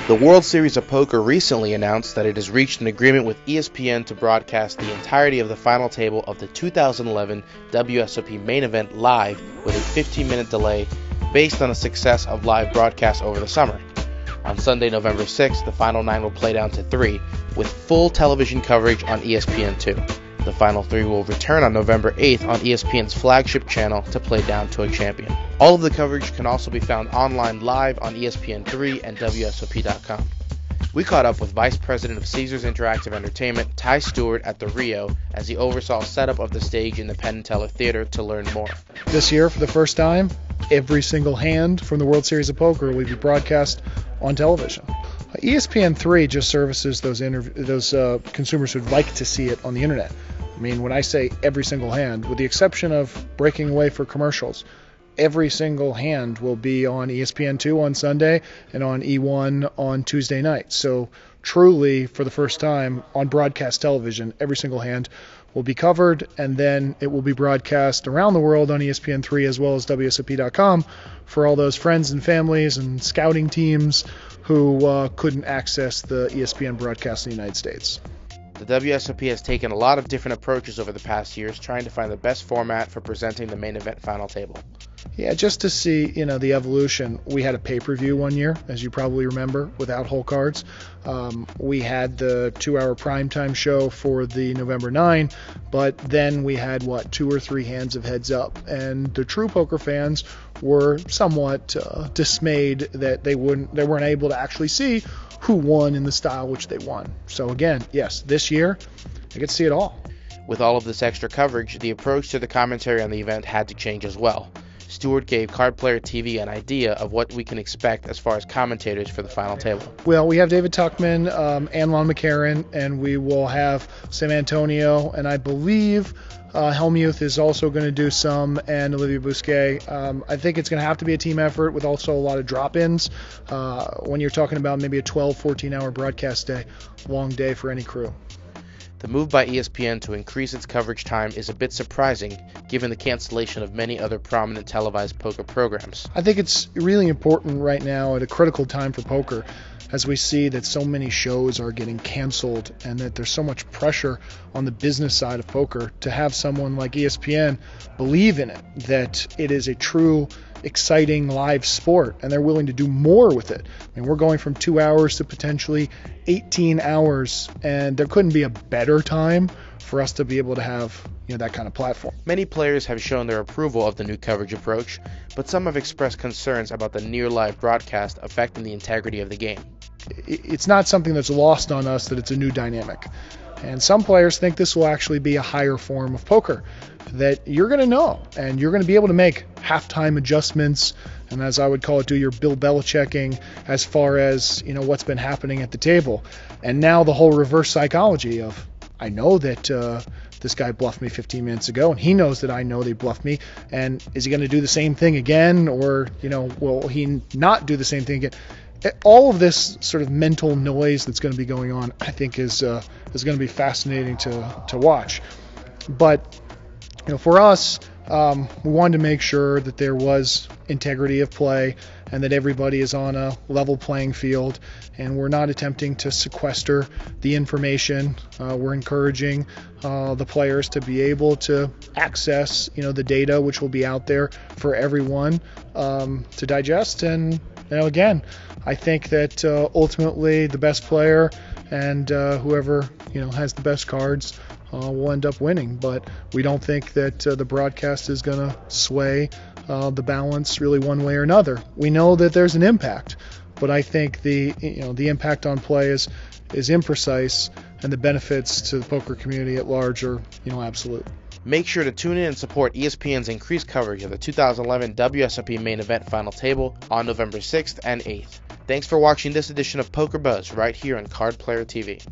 The World Series of Poker recently announced that it has reached an agreement with ESPN to broadcast the entirety of the final table of the 2011 WSOP Main Event live with a 15-minute delay based on the success of live broadcasts over the summer. On Sunday, November 6th, the final 9 will play down to 3, with full television coverage on ESPN2. The final 3 will return on November 8th on ESPN's flagship channel to play down to a champion. All of the coverage can also be found online live on ESPN3 and WSOP.com. We caught up with Vice President of Caesars Interactive Entertainment, Stewart, at the Rio as he oversaw setup of the stage in the Penn and Teller Theater to learn more. This year, for the first time, every single hand from the World Series of Poker will be broadcast on television. ESPN3 just services those consumers who'd like to see it on the internet. I mean, when I say every single hand, with the exception of breaking away for commercials, every single hand will be on ESPN2 on Sunday and on E1 on Tuesday night. So truly, for the first time on broadcast television, every single hand will be covered, and then it will be broadcast around the world on ESPN3 as well as WSOP.com for all those friends and families and scouting teams who couldn't access the ESPN broadcast in the United States. The WSOP has taken a lot of different approaches over the past years, trying to find the best format for presenting the main event final table. Yeah, just to see, the evolution. We had a pay-per-view one year, as you probably remember, without hole cards. We had the 2-hour primetime show for the November 9, but then we had, 2 or 3 hands of heads up. And the true poker fans were somewhat dismayed that they weren't able to actually see who won in the style which they won. So again, yes, this year, I get to see it all. With all of this extra coverage, the approach to the commentary on the event had to change as well. Stewart gave Card Player TV an idea of what we can expect as far as commentators for the final table. Well, we have David Tuchman and Lon McCarron, and we will have Sam Antonio, and I believe Helmuth is also going to do some, and Olivier Bousquet. I think it's going to have to be a team effort with also a lot of drop-ins. When you're talking about maybe a 12, 14-hour broadcast day, long day for any crew. The move by ESPN to increase its coverage time is a bit surprising, given the cancellation of many other prominent televised poker programs. I think it's really important right now at a critical time for poker, as we see that so many shows are getting canceled and that there's so much pressure on the business side of poker, to have someone like ESPN believe in it, that it is a true exciting live sport, and they're willing to do more with it. I mean, we're going from 2 hours to potentially 18 hours, and there couldn't be a better time for us to be able to have that kind of platform. Many players have shown their approval of the new coverage approach, but some have expressed concerns about the near live broadcast affecting the integrity of the game. It's not something that's lost on us that it's a new dynamic. And some players think this will actually be a higher form of poker, that you're going to know, and you're going to be able to make halftime adjustments, and as I would call it, do your Bill Belichicking as far as what's been happening at the table. And now the whole reverse psychology of, I know that this guy bluffed me 15 minutes ago, and he knows that I know they bluffed me, and is he going to do the same thing again, or will he not do the same thing again? All of this sort of mental noise that's going to be going on, I think, is going to be fascinating to watch. But for us, we wanted to make sure that there was integrity of play and that everybody is on a level playing field, and we're not attempting to sequester the information. We're encouraging the players to be able to access the data, which will be out there for everyone to digest. And again, I think that ultimately the best player and whoever has the best cards will end up winning. But we don't think that the broadcast is going to sway the balance really one way or another. We know that there's an impact, but I think the impact on play is imprecise, and the benefits to the poker community at large are absolute. Make sure to tune in and support ESPN's increased coverage of the 2011 WSOP Main Event Final Table on November 6th and 8th. Thanks for watching this edition of Poker Buzz right here on Card Player TV.